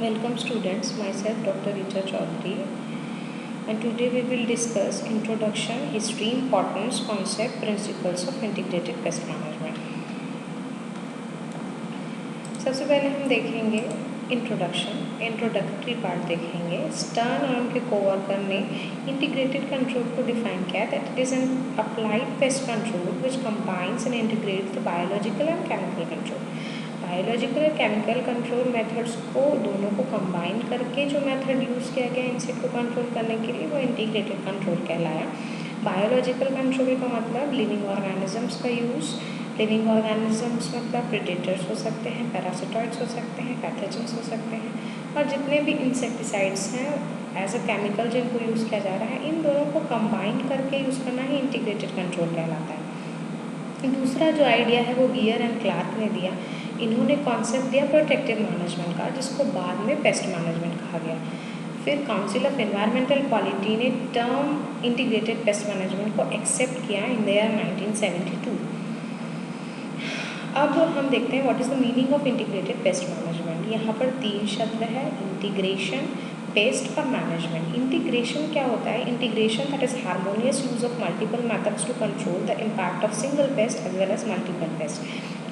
Welcome students, myself Dr. Richa Chaudhary, and today we will discuss introduction, history, importance, concept, principles of integrated pest management. सबसे पहले हम देखेंगे introductory part देखेंगे। Stern और उनके co-worker ने इंटीग्रेटेड कंट्रोल को डिफाइन किया that it is an applied pest control which combines and integrates the biological and chemical control. Biological और केमिकल कंट्रोल मेथड्स को दोनों को कंबाइन करके जो मेथड यूज़ किया गया इंसेक्ट को कंट्रोल करने के लिए वो इंटीग्रेटेड कंट्रोल कहलाया। बायोलॉजिकल कंट्रोल का मतलब लिविंग ऑर्गेनिजम्स का यूज़। लिविंग ऑर्गेनिजम्स मतलब प्रेडेटर्स हो सकते हैं, पैरासिटॉइड्स हो सकते हैं, पैथोजेंस हो सकते हैं, और जितने भी इंसेक्टिसाइड्स हैं एज अ केमिकल जिनको यूज़ किया जा रहा है, इन दोनों को कंबाइन करके यूज़ करना ही इंटीग्रेटेड कंट्रोल कहलाता है। दूसरा जो आइडिया है वो गियर एंड क्लार्क ने दिया। इन्होंने कॉन्सेप्ट दिया प्रोटेक्टिव मैनेजमेंट का, जिसको बाद में पेस्ट मैनेजमेंट कहा गया। फिर काउंसिल ऑफ एनवायरमेंटल क्वालिटी ने टर्म इंटीग्रेटेड पेस्ट मैनेजमेंट को एक्सेप्ट किया इन द ईयर 1972। अब हम देखते हैं what is the meaning of integrated pest management. यहाँ पर 3 शब्द है, इंटीग्रेशन, पेस्ट और मैनेजमेंट। इंटीग्रेशन क्या होता है? Integration that is harmonious use of multiple methods to control the impact of single pest as well as multiple pest.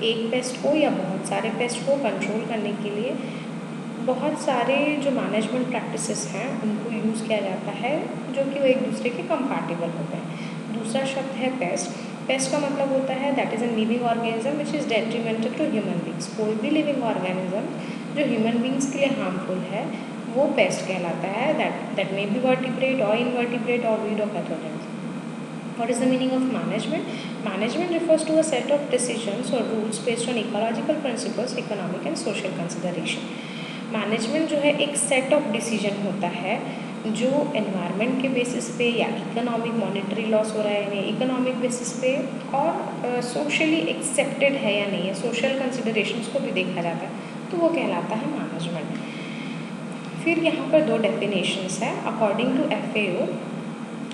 एक pest को या बहुत सारे पेस्ट को कंट्रोल करने के लिए बहुत सारे जो मैनेजमेंट प्रैक्टिसेस हैं उनको यूज़ किया जाता है, जो कि वो एक दूसरे के कंपैटिबल होते हैं। दूसरा शब्द है पेस्ट। पेस्ट का मतलब होता है that is an living organism which is detrimental to human beings. कोई भी लिविंग ऑर्गेनिज्म जो ह्यूमन बींग्स के लिए हार्मफुल है वो पेस्ट कहलाता है। दैट मे बी वर्टिब्रेट और इनवर्टिब्रेट और वीड और pathogens. What is the meaning of management? Management refers to a set of decisions or rules based on ecological principles, economic and social consideration. Management जो है एक set of decision होता है जो environment के basis पे या इकोनॉमिक मॉनेटरी लॉस हो रहा है या नहीं, इकोनॉमिक बेसिस पे, और सोशली एक्सेप्टेड है या नहीं है, सोशल कंसिडरेशंस को भी देखा जाता है, तो वो कहलाता है मैनेजमेंट। फिर यहाँ पर 2 डेफिनेशंस है। According to FAO,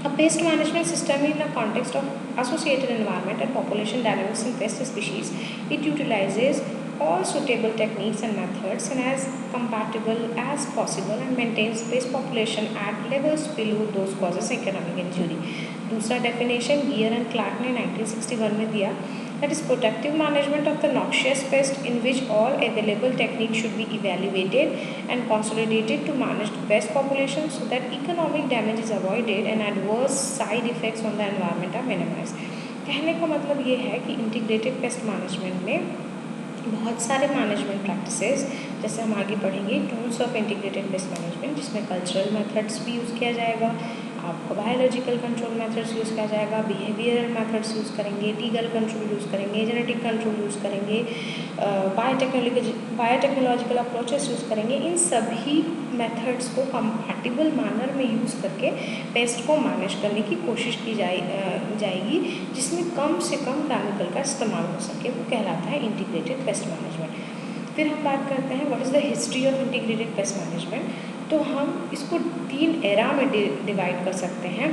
a pest management system in the context of associated environment and population dynamics in pest species, it utilizes all suitable techniques and methods and as compatible as possible and maintains pest population at levels below those causes economic injury. दूसरा definition gear and Clark ने 1961 में दिया, that is protective management of the noxious pest in which all available techniques should be evaluated and consolidated to manage the pest population so that economic damage is avoided and adverse side effects on the environment are minimized. कहने का मतलब ये है कि integrated pest management में बहुत सारे management practices, जैसे हम आगे पढ़ेंगे tools of integrated pest management, जिसमें कल्चरल मेथड्स भी यूज़ किया जाएगा, आपको बायोलॉजिकल कंट्रोल मेथड्स यूज़ किया जाएगा, बिहेवियरल मेथड्स यूज़ करेंगे, लीगल कंट्रोल यूज़ करेंगे, जेनेटिक कंट्रोल यूज़ करेंगे, बायोटेक्नोलॉजिकल अप्रोचेस यूज़ करेंगे। इन सभी मेथड्स को कंपैटिबल मैनर में यूज़ करके पेस्ट को मैनेज करने की कोशिश की जाएगी, जिसमें कम से कम केमिकल का इस्तेमाल हो सके, वो कहलाता है इंटीग्रेटेड पेस्ट मैनेजमेंट। फिर हम बात करते हैं what is the history of integrated pest management. तो हम इसको 3 एरा में डिवाइड कर सकते हैं।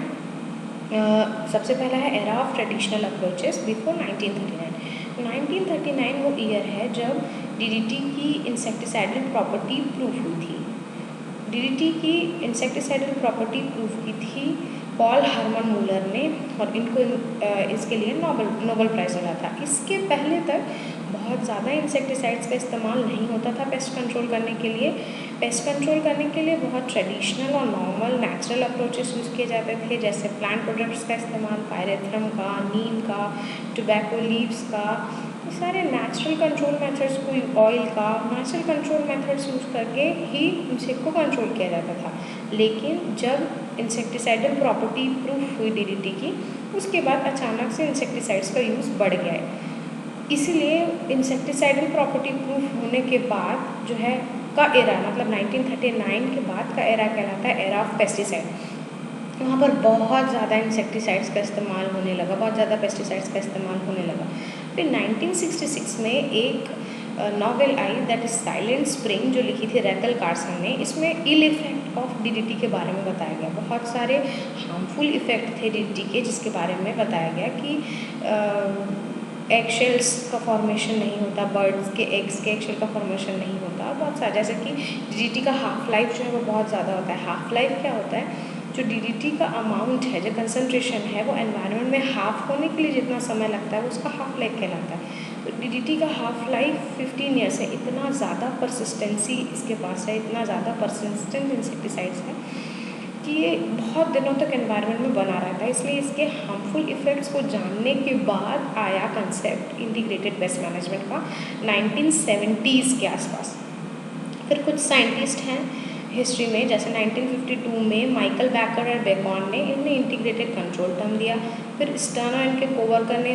सबसे पहला है era of traditional approaches before 1939। 1939 वो ईयर है जब DDT की इंसेक्टिसाइडल प्रॉपर्टी प्रूफ हुई थी। DDT की इंसेक्टिसाइडल प्रॉपर्टी प्रूफ की थी पॉल हरमन मूलर ने, और इनको इसके लिए नोबेल प्राइज़ मिला था। इसके पहले तक बहुत ज़्यादा इंसेक्टिसाइड्स का इस्तेमाल नहीं होता था पेस्ट कंट्रोल करने के लिए। पेस्ट कंट्रोल करने के लिए बहुत ट्रेडिशनल और नॉर्मल नेचुरल अप्रोचेस यूज़ किए जाते थे, जैसे प्लांट प्रोडक्ट्स का इस्तेमाल, पायरेथ्रम का, नीम का, टोबैको लीव्स का, ये सारे नेचुरल कंट्रोल मेथड्स को, ऑयल का, नेचुरल कंट्रोल मेथड्स यूज़ करके ही इंसेक्ट को कंट्रोल किया जाता था। लेकिन जब इंसेक्टिसाइडल प्रॉपर्टी प्रूफ हुई DDT की, उसके बाद अचानक से इंसेक्टिसाइड्स का यूज़ बढ़ गया है। इसीलिए इंसेक्टिसाइडल प्रॉपर्टी प्रूफ होने के बाद जो है का एरा, मतलब 1939 के बाद का एरा कहलाता है एरा ऑफ पेस्टिसाइड। वहाँ पर बहुत ज़्यादा इंसेक्टिसाइड्स का इस्तेमाल होने लगा, बहुत ज़्यादा पेस्टिसाइड्स का इस्तेमाल होने लगा। फिर 1966 में एक novel I that is silent spring, जो लिखी थी रैथल कार्सन ने। इसमें इल इफेक्ट ऑफ DDT के बारे में बताया गया। बहुत सारे हार्मफुल इफेक्ट थे DDT के, जिसके बारे में बताया गया कि एग शेल्स का फॉर्मेशन नहीं होता, बर्ड्स के एग्स के एग शेल का फॉर्मेशन नहीं होता, बहुत सारा, जैसे कि DDT का हाफ लाइफ जो है वो बहुत ज़्यादा होता है। हाफ लाइफ क्या होता है, जो DDT का अमाउंट है, जो कंसनट्रेशन है, वो एनवायरनमेंट में हाफ होने के लिए जितना समय लगता है वो उसका हाफ लाइफ कहलाता है। तो DDT का हाफ लाइफ 15 ईयर्स है। इतना ज़्यादा परसिस्टेंसी इसके पास है, इतना ज़्यादा परसिस्टेंट इंसेक्टिसाइड्स है कि ये बहुत दिनों तक एनवायरनमेंट में बना रहता है। इसलिए इसके हार्मफुल इफ़ेक्ट्स को जानने के बाद आया कंसेप्ट इंटीग्रेटेड पेस्ट मैनेजमेंट का 1970s के आसपास। फिर कुछ साइंटिस्ट हैं हिस्ट्री में, जैसे 1952 में माइकल बैकर और बेकॉन ने इन्हें इंटीग्रेटेड कंट्रोल टर्म दिया। फिर स्टर्न और इनके कोवर्कर ने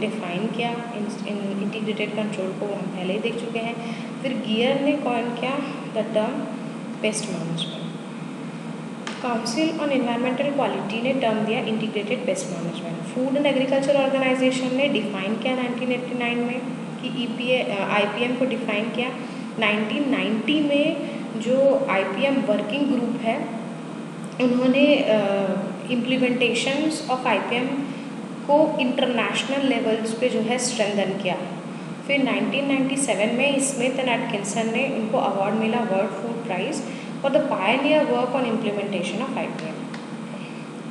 डिफाइन किया इंटीग्रेटेड कंट्रोल को, हम पहले ही देख चुके हैं। फिर गियर ने कॉइन किया the term pest management. Council on environmental quality ने टर्म दिया integrated pest management. Food and agriculture organization ने डिफाइन किया 1989 में कि IPM को डिफाइन किया। 1990 में जो IPM वर्किंग ग्रुप है उन्होंने इम्प्लीमेंटेशंस ऑफ IPM को इंटरनेशनल लेवल्स पे जो है स्ट्रेंथन किया। फिर 1997 में स्मिथ एंड एटकिंसन ने उनको अवार्ड मिला, world food prize for the pioneer work on implementation of IPM।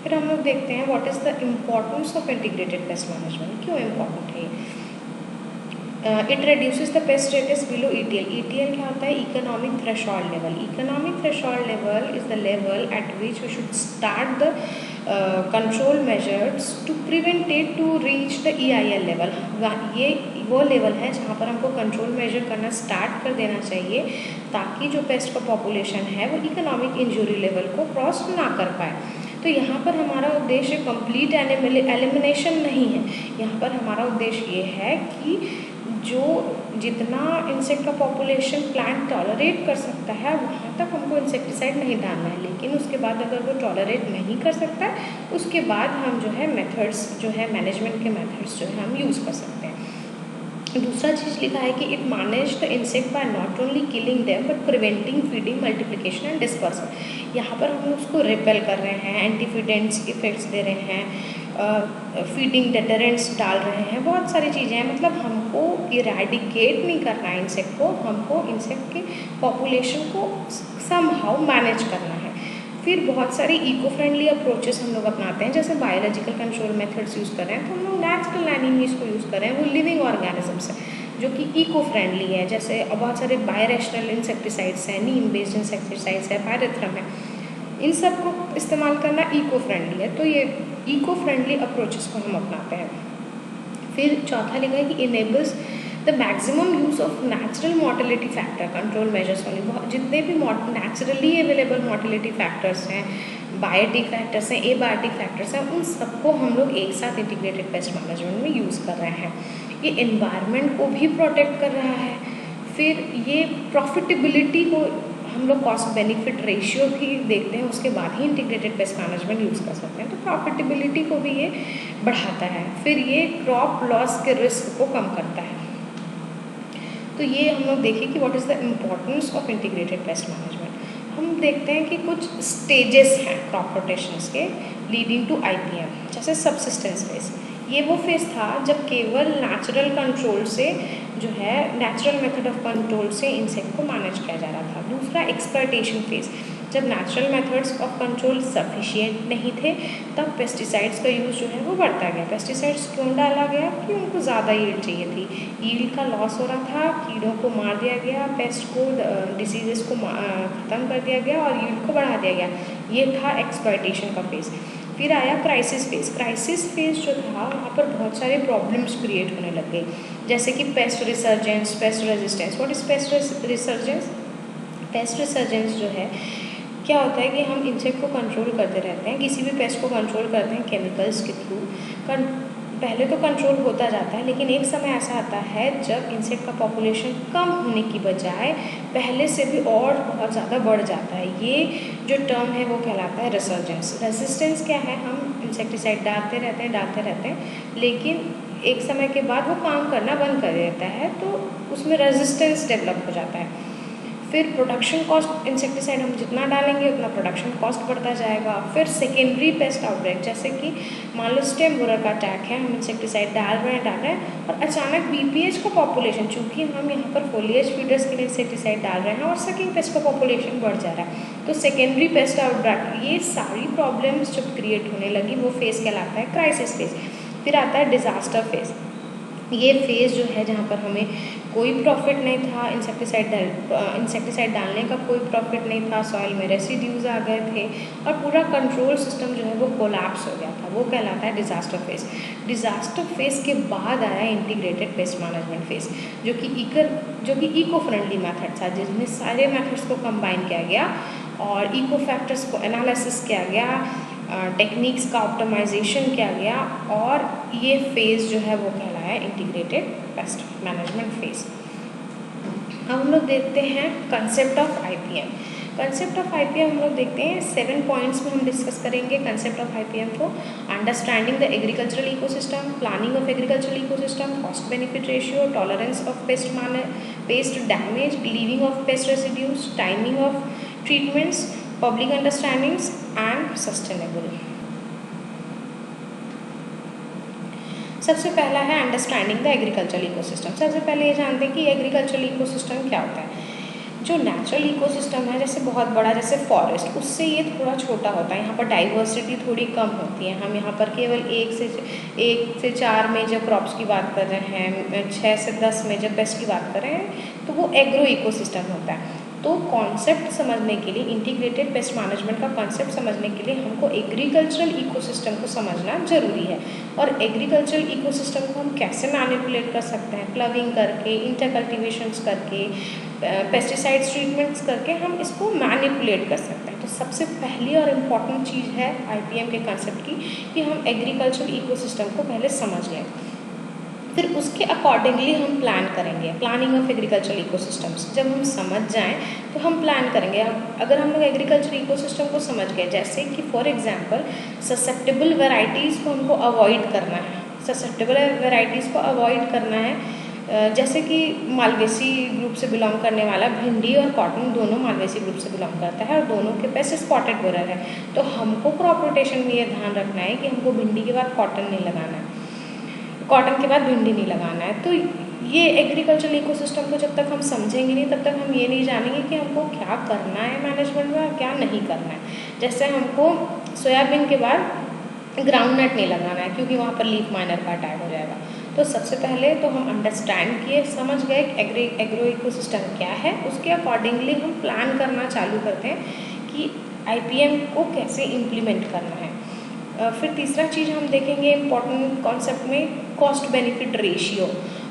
फिर हम लोग देखते हैं what is the importance of integrated pest management, क्यों इम्पोर्टेंट है। It reduces the pest rates below ETL। ETL क्या होता है, economic threshold level. Economic threshold level is the level at which we should start the control measures to prevent it to reach the EIL level. ये वो level है जहाँ पर हमको control measure करना स्टार्ट कर देना चाहिए ताकि जो पेस्ट का पॉपुलेशन है वो इकोनॉमिक इंजरी लेवल को क्रॉस ना कर पाए। तो यहाँ पर हमारा उद्देश्य कंप्लीट एलिमिनेशन नहीं है। यहाँ पर हमारा उद्देश्य ये है कि जो जितना इंसेक्ट का पॉपुलेशन प्लांट टॉलरेट कर सकता है वहाँ तक हमको इंसेक्टिसाइड नहीं डालना है, लेकिन उसके बाद अगर वो टॉलरेट नहीं कर सकता है उसके बाद हम जो है मेथड्स जो है मैनेजमेंट के मेथड्स जो है हम यूज़ कर सकते हैं। दूसरा चीज़ लिखा है कि it manage the insect by not only killing them but preventing feeding multiplication and dispersion. यहाँ पर हम उसको रिपेल कर रहे हैं, एंटीफिडेंट्स इफेक्ट्स दे रहे हैं, फीडिंग डेटरेंट्स डाल रहे हैं, बहुत सारी चीज़ें हैं। मतलब हमको इरेडिकेट नहीं करना है इंसेक्ट को, हमको इंसेक्ट के पॉपुलेशन को समहाउ मैनेज करना है। फिर बहुत सारी इको फ्रेंडली अप्रोचेस हम लोग अपनाते हैं, जैसे बायोलॉजिकल कंट्रोल मेथड्स यूज़ कर रहे हैं तो हम लोग नेचुरल एनिमीज को यूज़ कर रहे हैं, वो लिविंग ऑर्गेनिजम्स है जो कि इको फ्रेंडली है। जैसे बहुत सारे बायोरेशनल इंसेक्टिसाइड्स हैं, नीम बेस्ड इंसेक्टिसाइड्स है, पायरेथ्रम है, इन सब को इस्तेमाल करना इको फ्रेंडली है। तो ये इको फ्रेंडली अप्रोचेस को हम अपनाते हैं। फिर चौथा लिखा है कि enables the maximum use of natural mortality factor control measures only. जितने भी नेचुरली अवेलेबल मोर्टेलिटी फैक्टर्स हैं, बायोटिक फैक्टर्स हैं, एबायोटिक फैक्टर्स हैं, उन सबको हम लोग एक साथ इंटीग्रेटेड पेस्ट मैनेजमेंट में यूज़ कर रहे हैं। ये एनवायरनमेंट को भी प्रोटेक्ट कर रहा है। फिर ये प्रॉफिटेबिलिटी को हम लोग कॉस्ट बेनिफिट रेशियो भी देखते हैं, उसके बाद ही इंटीग्रेटेड पेस्ट मैनेजमेंट यूज़ कर सकते हैं। तो प्रॉफिटेबिलिटी को भी ये बढ़ाता है। फिर ये क्रॉप लॉस के रिस्क को कम करता है। तो ये हम लोग देखें कि what is the importance of integrated pest management. हम देखते हैं कि कुछ स्टेजेस हैं क्रॉप रोटेशंस के लीडिंग टू IPM, जैसे सबसिस्टेंस फेज। ये वो फेज था जब केवल नेचुरल कंट्रोल से जो है नेचुरल मेथड ऑफ कंट्रोल से इंसेक्ट को मैनेज किया जा रहा था। दूसरा एक्सप्लॉयटेशन फेज, जब natural methods of control sufficient नहीं थे तब पेस्टिसाइड्स का यूज़ जो है वो बढ़ता गया। पेस्टिसाइड्स क्यों डाला गया कि उनको ज़्यादा यील्ड चाहिए थी, यील्ड का लॉस हो रहा था, कीड़ों को मार दिया गया, पेस्ट को डिसीजेस को ख़त्म कर दिया गया और यील्ड को बढ़ा दिया गया। ये था एक्सप्लॉयटेशन का फेज़। फिर आया क्राइसिस फेज। क्राइसिस फेज जो था वहाँ पर बहुत सारे प्रॉब्लम्स क्रिएट होने लग गए, जैसे कि paste resurgence, paste resistance. What is paste resurgence? Paste resurgence जो है क्या होता है कि हम इंसेक्ट को कंट्रोल करते रहते हैं, किसी भी पेस्ट को कंट्रोल करते हैं केमिकल्स के थ्रू। पहले तो कंट्रोल होता जाता है, लेकिन एक समय ऐसा आता है जब इंसेक्ट का पॉपुलेशन कम होने की बजाय पहले से भी और बहुत ज़्यादा बढ़ जाता है। ये जो टर्म है वो कहलाता है रिसर्जेंस। रेजिस्टेंस क्या है? हम इंसेक्टिसाइड डालते रहते हैं, लेकिन एक समय के बाद वो काम करना बंद कर देता है, तो उसमें रेजिस्टेंस डेवलप हो जाता है। फिर प्रोडक्शन कॉस्ट, इंसेक्टिसाइड हम जितना डालेंगे उतना प्रोडक्शन कॉस्ट बढ़ता जाएगा। फिर सेकेंडरी पेस्ट आउटब्रेक, जैसे कि मान लो स्टेम बोरर का अटैक है, हम इंसेक्टिसाइड डाल रहे हैं और अचानक बीपीएच का पॉपुलेशन, चूँकि हम यहाँ पर फोलिएज फीडर्स के लिए इंसेक्टिसाइड डाल रहे हैं और सकिंग पेस्ट का पॉपुलेशन बढ़ जा रहा है, तो सेकेंडरी पेस्ट आउटब्रेक, ये सारी प्रॉब्लम्स जब क्रिएट होने लगी वो फेज़ कहलाता है क्राइसिस फेज़। फिर आता है डिज़ास्टर फेज़। ये फेज़ जो है जहाँ पर हमें कोई प्रॉफिट नहीं था, इंसेक्टिसाइड डालने का कोई प्रॉफिट नहीं था, सॉइल में रेसिड्यूज आ गए थे और पूरा कंट्रोल सिस्टम जो है वो कोलैप्स हो गया था, वो कहलाता है डिज़ास्टर फेज़। डिज़ास्टर फेज़ के बाद आया इंटीग्रेटेड पेस्ट मैनेजमेंट फेज़, जो कि इको फ्रेंडली मेथड था, जिसमें सारे मेथड्स को कंबाइन किया गया और इको फैक्टर्स को एनालिसिस किया गया, टेक्निक्स का ऑप्टिमाइजेशन किया गया और ये फेज़ जो है वो कहलाया इंटीग्रेटेड पेस्ट मैनेजमेंट फेज़। अब हम लोग देखते हैं concept of IPM. Concept of IPM हम लोग देखते हैं 7 पॉइंट्स में हम डिस्कस करेंगे कंसेप्ट ऑफ आईपीएम को। Understanding the agricultural ecosystem, planning of agricultural ecosystem, cost benefit ratio, tolerance of paste damage, leaving of paste residues, timing of treatments, public understandings and sustainable. सबसे पहला है understanding the agricultural ecosystem. सबसे पहले ये जानते हैं कि एग्रीकल्चरल इकोसिस्टम क्या होता है। जो नेचुरल इकोसिस्टम है, जैसे बहुत बड़ा जैसे फॉरेस्ट, उससे ये थोड़ा छोटा होता है, यहाँ पर डाइवर्सिटी थोड़ी कम होती है। हम यहाँ पर केवल 1 से 4 मेजर क्रॉप्स की बात कर रहे हैं, 6 से 10 मेजर पेस्ट की बात कर रहे हैं, तो वो एग्रो इकोसिस्टम होता है। तो कॉन्सेप्ट समझने के लिए, इंटीग्रेटेड पेस्ट मैनेजमेंट का कॉन्सेप्ट समझने के लिए हमको एग्रीकल्चरल इकोसिस्टम को समझना जरूरी है। और एग्रीकल्चरल इकोसिस्टम को हम कैसे मैनिपुलेट कर सकते हैं, प्लगिंग करके, इंटरकल्टिवेशंस करके, पेस्टिसाइड्स ट्रीटमेंट्स करके हम इसको मैनिपुलेट कर सकते हैं। तो सबसे पहली और इम्पॉर्टेंट चीज़ है आईपीएम के कॉन्सेप्ट की कि हम एग्रीकल्चरल इकोसिस्टम को पहले समझ लें, फिर उसके अकॉर्डिंगली हम प्लान करेंगे। प्लानिंग ऑफ एग्रीकल्चरल इकोसिस्टम्स जब हम समझ जाएं तो हम प्लान करेंगे। अगर हम लोग एग्रीकल्चरल इकोसिस्टम को समझ गए, जैसे कि फॉर एग्जांपल ससेप्टेबल वैरायटीज़ को हमको अवॉइड करना है, ससेप्टेबल वैरायटीज़ को अवॉइड करना है, जैसे कि मालवेसी ग्रुप से बिलोंग करने वाला भिंडी और कॉटन दोनों मालवेसी ग्रुप से बिलोंग करता है और दोनों के पेस्ट स्पॉटेड बोरर है। तो हमको क्रॉप रोटेशन में ये ध्यान रखना है कि हमको भिंडी के बाद कॉटन नहीं लगाना है, कॉटन के बाद भिंडी नहीं लगाना है। तो ये एग्रीकल्चरल इकोसिस्टम को जब तक हम समझेंगे नहीं, तब तक हम ये नहीं जानेंगे कि हमको क्या करना है मैनेजमेंट में और क्या नहीं करना है। जैसे हमको सोयाबीन के बाद ग्राउंडनट नहीं लगाना है क्योंकि वहाँ पर लीफ माइनर का अटैक हो जाएगा। तो सबसे पहले तो हम अंडरस्टैंड किए, समझ गए एग्रो इकोसिस्टम क्या है, उसके अकॉर्डिंगली हम प्लान करना चालू करते हैं कि आईपीएम को कैसे इम्प्लीमेंट करना है। फिर तीसरा चीज़ हम देखेंगे इम्पॉर्टेंट कॉन्सेप्ट में, कॉस्ट बेनिफिट रेशियो।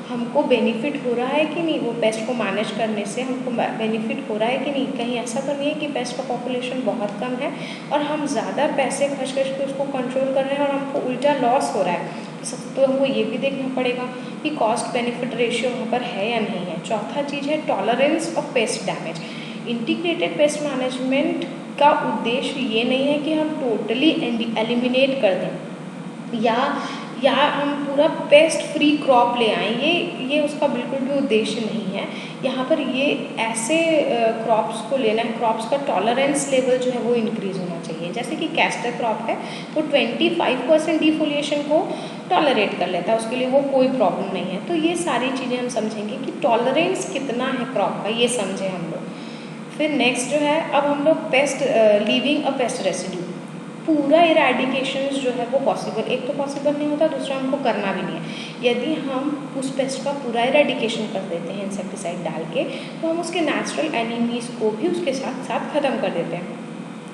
हमको बेनिफिट हो रहा है कि नहीं, वो पेस्ट को मैनेज करने से हमको बेनिफिट हो रहा है कि नहीं। कहीं ऐसा तो नहीं है कि पेस्ट का पॉपुलेशन बहुत कम है और हम ज़्यादा पैसे खर्च करके उसको कंट्रोल कर रहे हैं और हमको उल्टा लॉस हो रहा है। तो हमको ये भी देखना पड़ेगा कि कॉस्ट बेनिफिट रेशियो वहाँ पर है या नहीं है। चौथा चीज़ है tolerance of paste damage. Integrated pest management का उद्देश्य ये नहीं है कि हम टोटली एलिमिनेट कर दें या हम पूरा पेस्ट फ्री क्रॉप ले आएँ, ये उसका बिल्कुल भी उद्देश्य नहीं है। यहाँ पर ये ऐसे क्रॉप्स को लेना है, क्रॉप्स का टॉलरेंस लेवल जो है वो इंक्रीज़ होना चाहिए। जैसे कि कैस्टर क्रॉप है, वो 25% डिफोलिएशन को टॉलरेट कर लेता है, उसके लिए वो कोई प्रॉब्लम नहीं है। तो ये सारी चीज़ें हम समझेंगे कि टॉलरेंस कितना है क्रॉप का, ये समझें हम लोग। फिर नेक्स्ट जो है, अब हम लोग paste leaving a paste residue, पूरा इरेडिकेशन जो है वो पॉसिबल, एक तो पॉसिबल नहीं होता, दूसरा हमको करना भी नहीं है। यदि हम उस पेस्ट का पूरा इरेडिकेशन कर देते हैं इंसेक्टिसाइड डाल के, तो हम उसके नेचुरल एनिमीज़ को भी उसके साथ साथ ख़त्म कर देते हैं।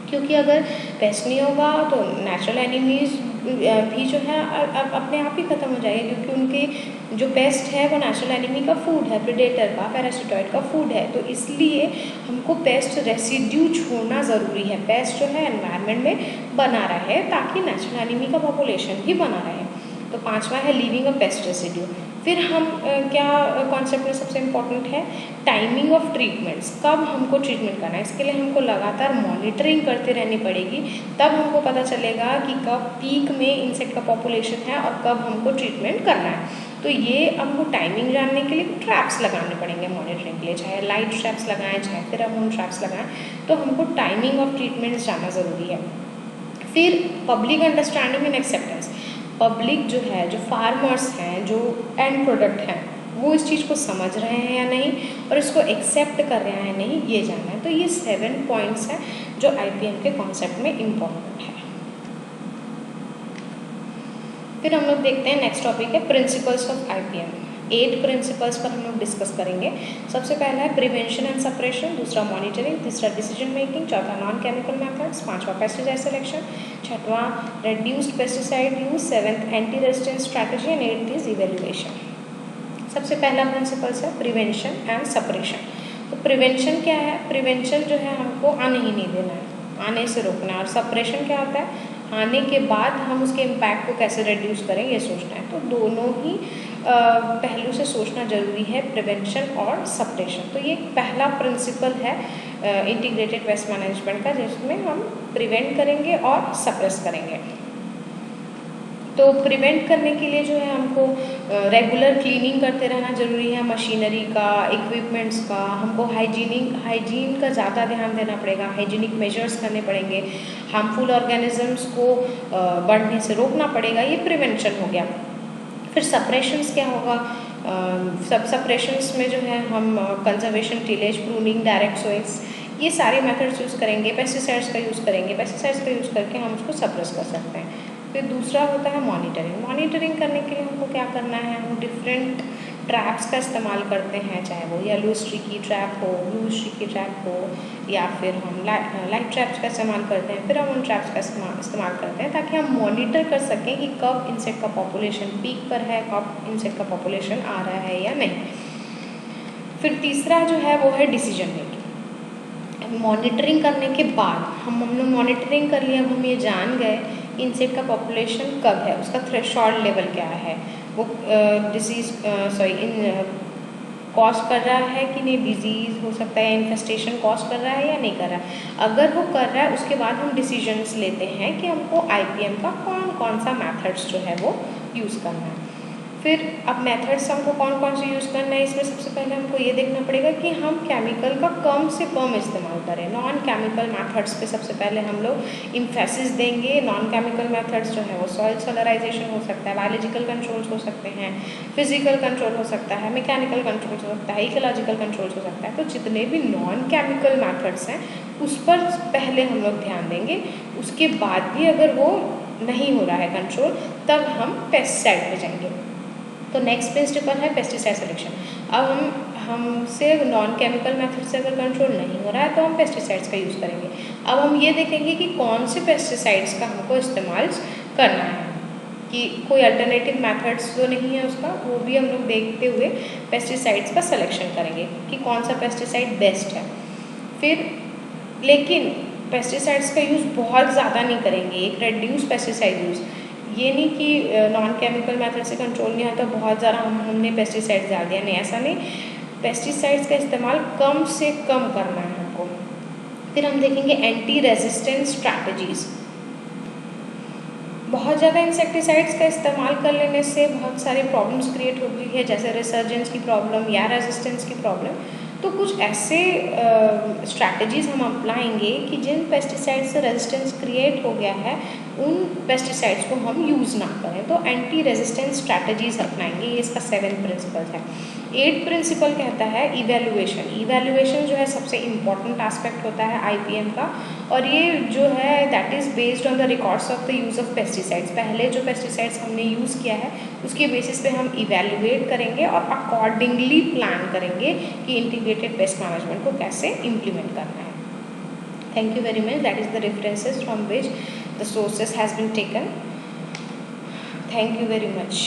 क्योंकि अगर पेस्ट नहीं होगा तो नेचुरल एनिमीज़ भी जो है अपने आप ही ख़त्म हो जाएगी, क्योंकि उनके जो पेस्ट है वो नेचुरल एनिमी का फूड है, प्रेडेटर का, पैरासिटॉइड का फूड है। तो इसलिए हमको पेस्ट रेसिड्यू छोड़ना ज़रूरी है, पेस्ट जो है एनवायरनमेंट में बना रहे ताकि नेचुरल एनिमी का पॉपुलेशन भी बना रहे। तो पांचवा है लीविंग अ पेस्ट रेसिड्यू। फिर हम क्या कॉन्सेप्ट में सबसे इम्पॉर्टेंट है टाइमिंग ऑफ ट्रीटमेंट्स, कब हमको ट्रीटमेंट करना है। इसके लिए हमको लगातार मॉनिटरिंग करते रहनी पड़ेगी, तब हमको पता चलेगा कि कब पीक में इंसेक्ट का पॉपुलेशन है और कब हमको ट्रीटमेंट करना है। तो ये हमको टाइमिंग जानने के लिए ट्रैप्स लगाने पड़ेंगे मॉनिटरिंग के लिए, चाहे लाइट ट्रैप्स लगाएं चाहे फेरोमोन ट्रैप्स लगाएं, तो हमको टाइमिंग ऑफ ट्रीटमेंट्स जानना ज़रूरी है। फिर public understanding and acceptance, public जो है, जो फार्मर्स हैं, जो एंड प्रोडक्ट हैं, वो इस चीज़ को समझ रहे हैं या नहीं और इसको एक्सेप्ट कर रहे हैं या नहीं, ये जानना है। तो ये 7 पॉइंट्स हैं जो IPM के कॉन्सेप्ट में इम्पॉर्टेंट है। फिर हम लोग देखते हैं नेक्स्ट टॉपिक है प्रिंसिपल्स ऑफ IPM। 8 प्रिंसिपल्स पर हम लोग डिस्कस करेंगे। सबसे पहला है प्रिवेंशन एंड सप्रेशन, दूसरा मॉनिटरिंग, तीसरा डिसीजन मेकिंग, चौथा नॉन केमिकल मेथड्स, पांचवा पेस्टिसाइड सिलेक्शन, छठवां reduced pesticide use, 7th anti resistance strategy and 8th is evaluation. सबसे पहला प्रिंसिपल्स है प्रिवेंशन एंड सप्रेशन। तो प्रिवेंशन क्या है? प्रिवेंशन जो है हमको आने ही नहीं देना है, आने से रोकना है। और सप्रेशन क्या होता है? आने के बाद हम उसके इम्पैक्ट को कैसे रिड्यूस करें, ये सोचना है। तो दोनों ही पहलू से सोचना जरूरी है, प्रिवेंशन और सप्रेशन। तो ये पहला प्रिंसिपल है इंटीग्रेटेड पेस्ट मैनेजमेंट का, जिसमें हम प्रिवेंट करेंगे और सप्रेस करेंगे। तो प्रिवेंट करने के लिए जो है हमको रेगुलर क्लीनिंग करते रहना ज़रूरी है, मशीनरी का, इक्विपमेंट्स का। हमको हाइजीन का ज़्यादा ध्यान देना पड़ेगा, हाइजीनिक मेजर्स करने पड़ेंगे, हार्मफुल ऑर्गेनिजम्स को बढ़ने से रोकना पड़ेगा। ये प्रिवेंशन हो गया। फिर सप्रेशंस क्या होगा? सप्रेशंस में जो है हम conservation, tillage, pruning, direct soils, ये सारे मेथड्स यूज़ करेंगे। पेस्टिसाइड्स का यूज़ करेंगे, पेस्टिसाइड्स का यूज़ करके हम उसको सप्रेस कर सकते हैं। फिर दूसरा होता है मॉनिटरिंग। मॉनिटरिंग करने के लिए हमको क्या करना है? हम डिफरेंट ट्रैप्स का इस्तेमाल करते हैं, चाहे वो येलो स्ट्रिकी ट्रैप हो, ब्लू स्ट्रिकी ट्रैप हो, या फिर हम लाइट ट्रैप्स का इस्तेमाल करते हैं, फिर हम उन ट्रैप्स का इस्तेमाल करते हैं ताकि हम मॉनिटर कर सकें कि कब इंसेक्ट का पॉपुलेशन पीक पर है, कब इंसेक्ट का पॉपुलेशन आ रहा है या नहीं। फिर तीसरा जो है वो है डिसीजन मेकिंग। मॉनिटरिंग करने के बाद हमने मॉनिटरिंग कर लिया, हम ये जान गए इंसेक्ट का पॉपुलेशन कब है, उसका थ्रेशोल्ड लेवल क्या है, वो डिजीज़ कॉज कर रहा है कि नहीं, डिजीज़ हो सकता है, इन्फेस्टेशन कॉज कर रहा है या नहीं कर रहा है। अगर वो कर रहा है, उसके बाद हम डिसीजंस लेते हैं कि हमको IPM का कौन कौन सा मेथड्स जो है वो यूज़ करना है। फिर अब मेथड्स हमको कौन कौन से यूज़ करना है, इसमें सबसे पहले हमको ये देखना पड़ेगा कि हम केमिकल का कम से कम इस्तेमाल करें। नॉन केमिकल मेथड्स पे सबसे पहले हम लोग इम्फेसिस देंगे। नॉन केमिकल मेथड्स जो है वो सॉइल सोलराइजेशन हो सकता है, बायोलॉजिकल कंट्रोल्स हो सकते हैं, फिजिकल कंट्रोल हो सकता है, मैकेनिकल कंट्रोल्स हो सकता है, इकोलॉजिकल कंट्रोल्स हो सकता है। तो जितने भी नॉन केमिकल मेथड्स हैं उस पर पहले हम लोग ध्यान देंगे। उसके बाद भी अगर वो नहीं हो रहा है कंट्रोल, तब हम पेस्टिसाइड पे जाएंगे। तो नेक्स्ट प्रिंसिपल है पेस्टिसाइड सिलेक्शन। अब हमसे नॉन केमिकल मेथड से अगर कंट्रोल नहीं हो रहा है तो हम पेस्टिसाइड्स का यूज़ करेंगे। अब हम ये देखेंगे कि कौन से पेस्टिसाइड्स का हमको इस्तेमाल करना है, कि कोई अल्टरनेटिव मेथड्स जो नहीं है उसका, वो भी हम लोग देखते हुए पेस्टिसाइड्स का सिलेक्शन करेंगे कि कौन सा पेस्टिसाइड बेस्ट है। फिर लेकिन पेस्टिसाइड्स का यूज़ बहुत ज़्यादा नहीं करेंगे, एक रेड्यूस पेस्टिसाइड यूज़। ये नहीं कि नॉन केमिकल मेथड से कंट्रोल नहीं आता, बहुत ज़्यादा हमने पेस्टिसाइड्स डाल दिया, नहीं, ऐसा नहीं। पेस्टिसाइड्स का इस्तेमाल कम से कम करना है हमको। फिर हम देखेंगे एंटी रेजिस्टेंस स्ट्रैटेजीज़। बहुत ज़्यादा इंसेक्टिसाइड्स का इस्तेमाल कर लेने से बहुत सारी प्रॉब्लम्स क्रिएट होती है, जैसे रिसर्जेंस की प्रॉब्लम या रेजिस्टेंस की प्रॉब्लम। तो कुछ ऐसे स्ट्रैटेजीज़ हम अपनाएंगे कि जिन पेस्टिसाइड से रेजिस्टेंस क्रिएट हो गया है उन पेस्टिसाइड्स को हम यूज़ ना करें। तो एंटी रेजिस्टेंस स्ट्रैटेजीज़ अपनाएंगे, ये इसका 7th प्रिंसिपल है। 8th प्रिंसिपल कहता है इवैल्यूएशन। इवैल्यूएशन जो है सबसे इम्पॉर्टेंट एस्पेक्ट होता है IPM का, और ये जो है that is based on the records of the use of pesticides. पहले जो पेस्टिसाइड्स हमने यूज़ किया है उसके बेसिस पे हम इवैल्यूएट करेंगे और अकॉर्डिंगली प्लान करेंगे कि इंटीग्रेटेड पेस्ट मैनेजमेंट को कैसे इम्प्लीमेंट करना है। Thank you very much. That is the references from which the sources has been taken. Thank you very much.